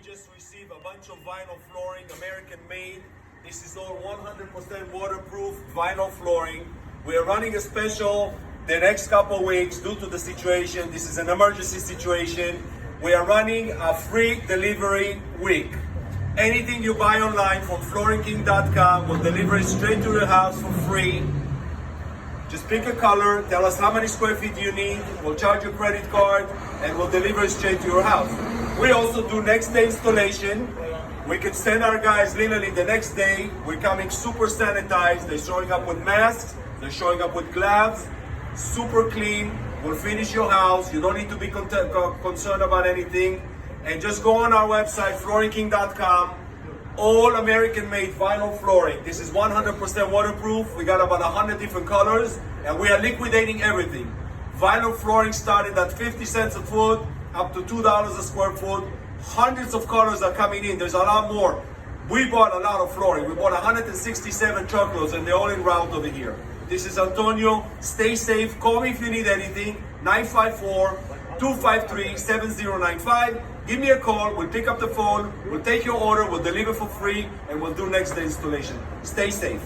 just received a bunch of vinyl flooring, American made. This is all 100% waterproof vinyl flooring. We are running a special the next couple weeks due to the situation. This is an emergency situation. We are running a free delivery week. Anything you buy online from floorngking.com will deliver it straight to your house for free. Just pick a color, tell us how many square feet you need, we'll charge your credit card, and we'll deliver it straight to your house. We also do next day installation. We can send our guys literally the next day. We're coming super sanitized. They're showing up with masks, they're showing up with gloves, super clean. We'll finish your house. You don't need to be concerned about anything. And just go on our website, floorngking.com. All American made vinyl flooring. This is 100% waterproof. We got about 100 different colors, and we are liquidating everything. Vinyl flooring started at 50 cents a foot, up to $2 a square foot. Hundreds of colors are coming in. There's a lot more. We bought a lot of flooring. We bought 167 truckloads, and they're all en route over here. This is Antonio. Stay safe. Call me if you need anything. 954-253-7095. Give me a call. We'll pick up the phone. We'll take your order. We'll deliver for free, and we'll do next day installation. Stay safe.